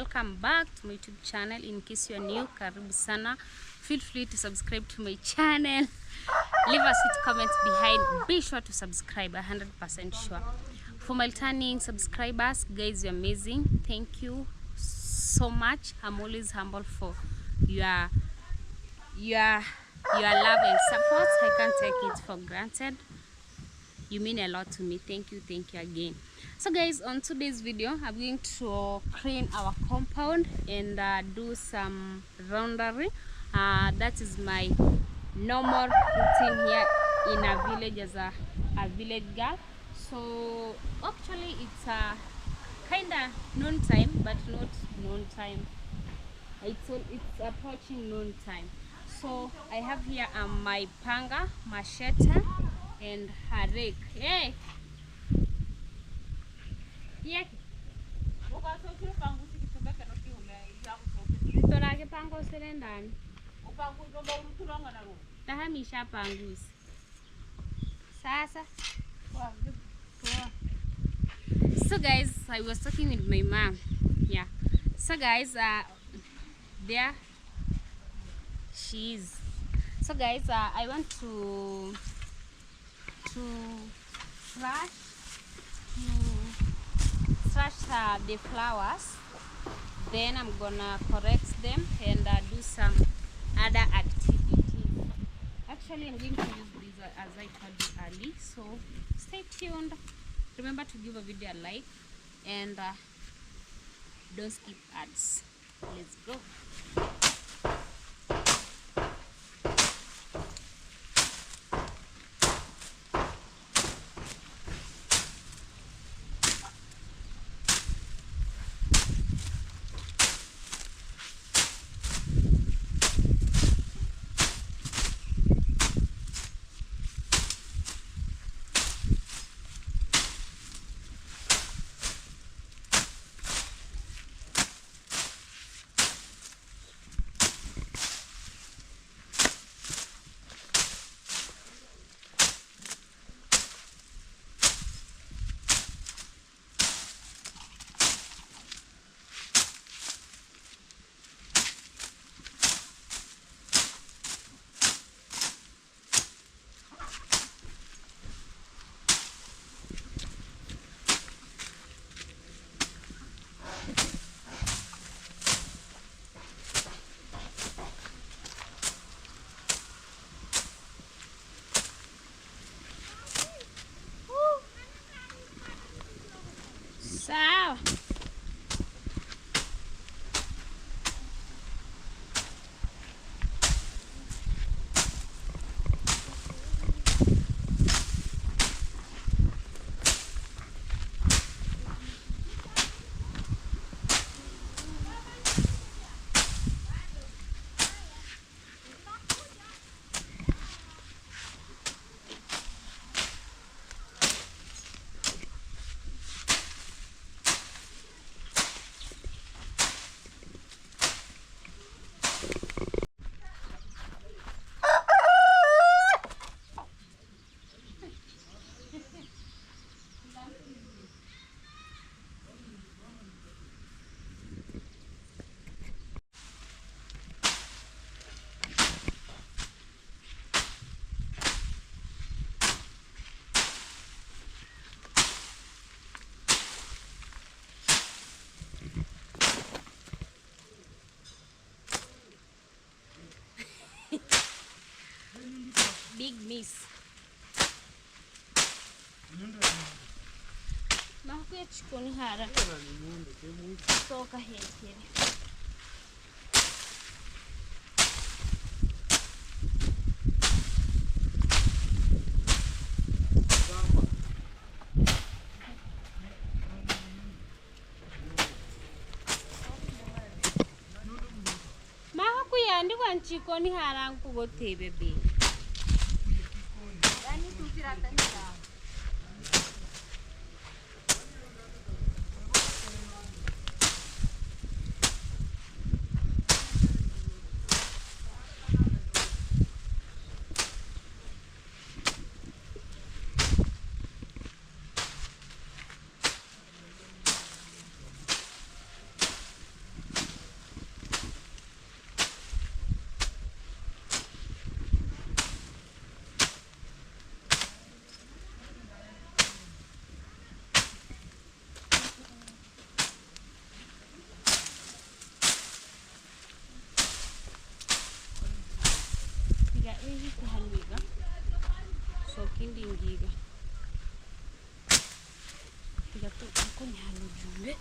welcome back to my YouTube channel. In case you are new, karibu sana. Feel free to subscribe to my channel. Leave a sweet comment behind. Be sure to subscribe, 100% sure. For my returning subscribers, guys, you're amazing. Thank you so much. I'm always humble for your love and support. I can't take it for granted. You mean a lot to me. Thank you again. So guys, on today's video I'm going to clean our compound and do some laundry. That is my normal routine here in a village as a village girl. So actually it's kinda noon time, but not noon time. It's approaching noon time. So I have here my panga, machete, and a rake. Hey! Yeah. Tahamisha pangusi. Sasa. So guys, I was talking with my mom. Yeah. So guys, there she is. So guys, I want to thrash the flowers. Then I'm gonna correct them and do some other activities. Actually, I'm going to use these as I told you early. So stay tuned. Remember to give a video a like and don't skip ads. Let's go. Sawa. Big miss. Makuya chikoni hara. Soka hekere. Makuya ndikwa chikoni hara nkugote bebe. kuhalwiga so kindi ngiga tigatu kunya halujumbe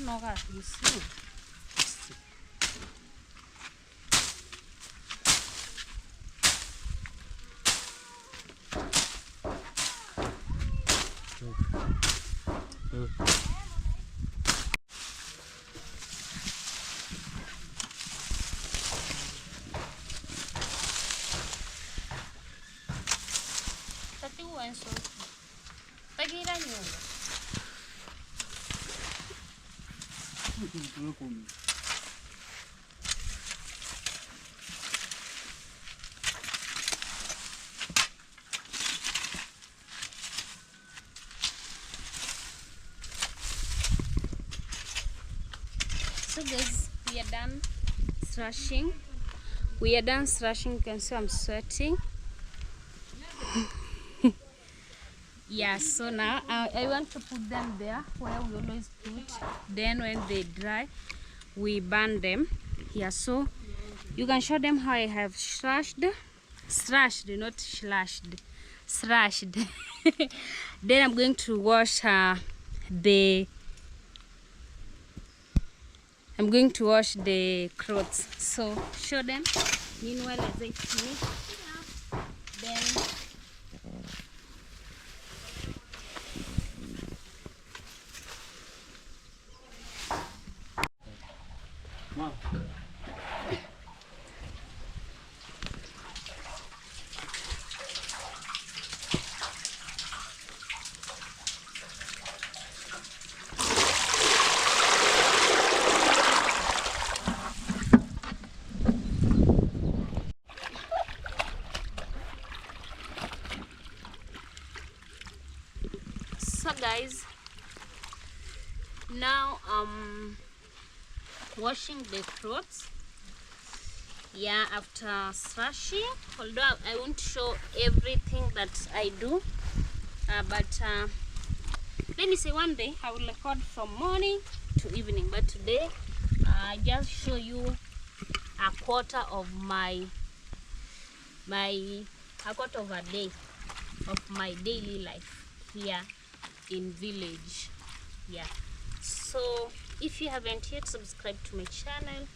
Noga isi tati uenso tagira nyumba So guys, we are done thrashing. You can see I'm sweating. Yeah, so now I want to put them there where we always put. Then when they dry, we burn them. Yeah, so you can show them how I have thrashed, not slashed, thrashed. Then I'm going to wash the clothes. So show them. Meanwhile, as I finish, then. So guys, now washing the clothes. Yeah, after thrashing, although I won't show everything that I do, but let me say one day I will record from morning to evening, but today I just show you a quarter of a quarter of a day of my daily life here in village. Yeah, so if you haven't yet subscribed to my channel,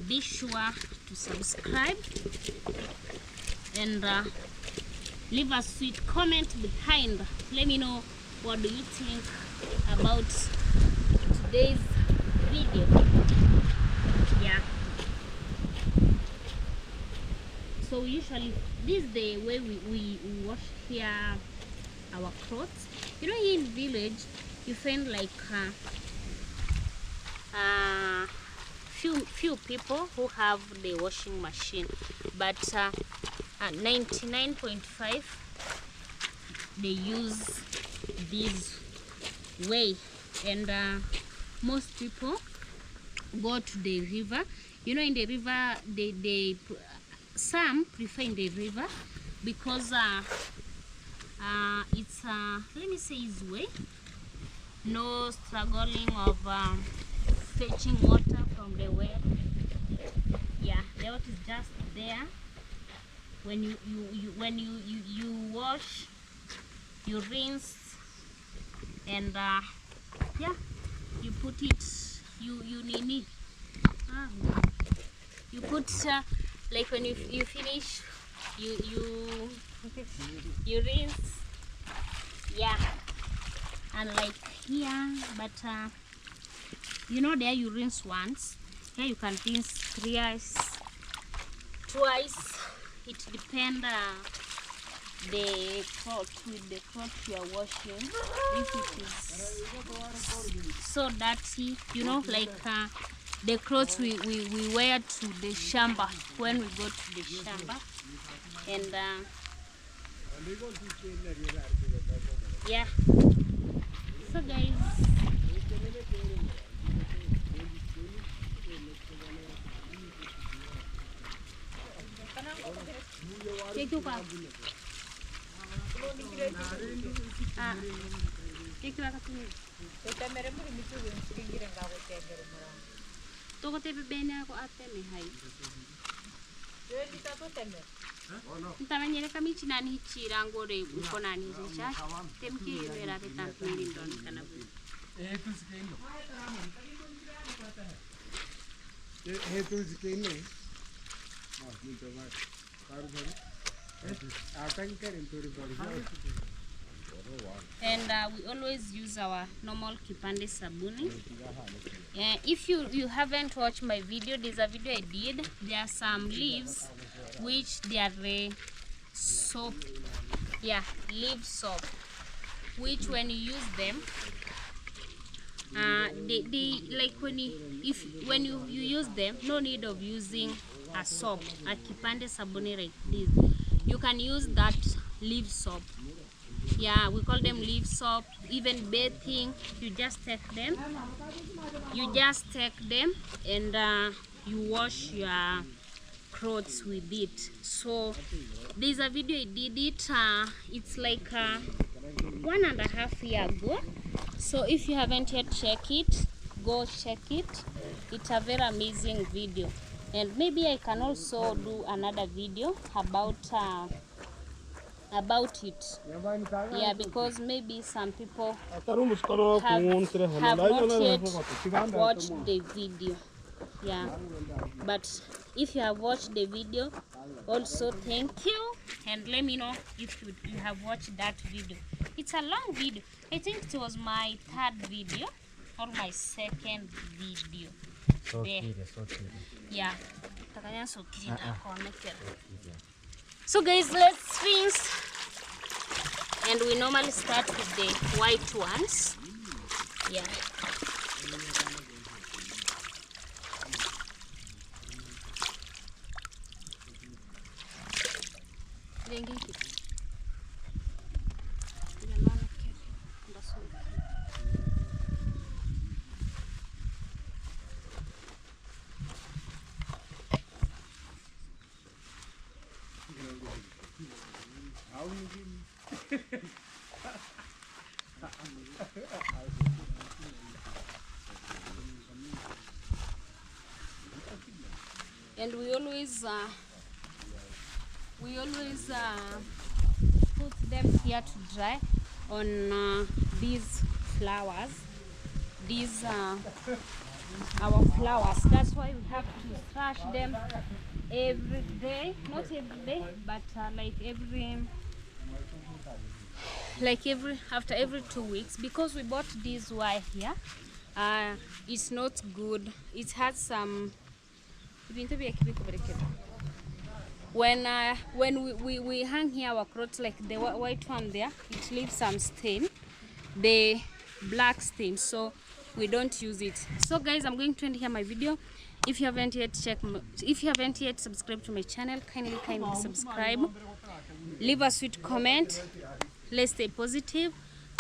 be sure to subscribe and leave a sweet comment behind. Let me know what do you think about today's video. Yeah, so usually this is the way we wash here our clothes. You know, here in village you find like few people who have the washing machine, but 99.5 they use this way, and most people go to the river. You know, in the river some prefer in the river because it's let me say easy way, no struggling of fetching water from the well. Yeah, the water is just there. When you wash, you rinse, and yeah, you put it, you put like when you finish, you rinse. Yeah, and like here, but you know, there you rinse once, here you can rinse twice. It depends the cloth, with the cloth you are washing. If it is so dirty, you know, like the clothes we wear to the shamba when we go to the shamba, and yeah. So guys, take you back. Take you back to me. Toko te bebe ako ate me hai. Ntamanyere kamichi nani hichira ngore uko nani hicha. Temki vera betan milindon kana bu. Tu zikeno. And we always use our normal kipande sabuni. If you haven't watched my video, there's a video I did. There are some leaves which they are soap. Yeah, leaf soap, which when you use them, they like when you use them, no need of using a soap, a kipande sabuni like this. You can use that leaf soap. Yeah, we call them leaf soap. Even bathing, you just take them and you wash your clothes with it. So there's a video I did it, it's like 1.5 years ago. So if you haven't yet checked it, go check it. It's a very amazing video, and maybe I can also do another video about it. Yeah, because maybe some people have not yet watched the video. Yeah, but if you have watched the video, also thank you, and let me know if you have watched that video. It's a long video. I think it was my 3rd video or my 2nd video. Yeah. So guys, let's rinse, and we normally start with the white ones. Yeah. and we always put them here to dry on these flowers. These our flowers. That's why we have to thrash them every day, not every day, but after every 2 weeks, because we bought this wire here. It's not good. It has some when we hang here our clothes, like the white one there, it leaves some stain, the black stain, so we don't use it. So guys, I'm going to end here my video. If you haven't yet subscribed to my channel, kindly subscribe, leave a sweet comment. Let's stay positive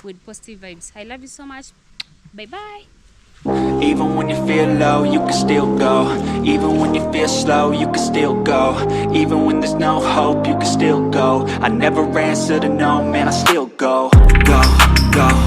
with positive vibes. I love you so much. Bye bye. Even when you feel low, you can still go. Even when you feel slow, you can still go. Even when there's no hope, you can still go. I never answer to no, man, I still go. Go, go.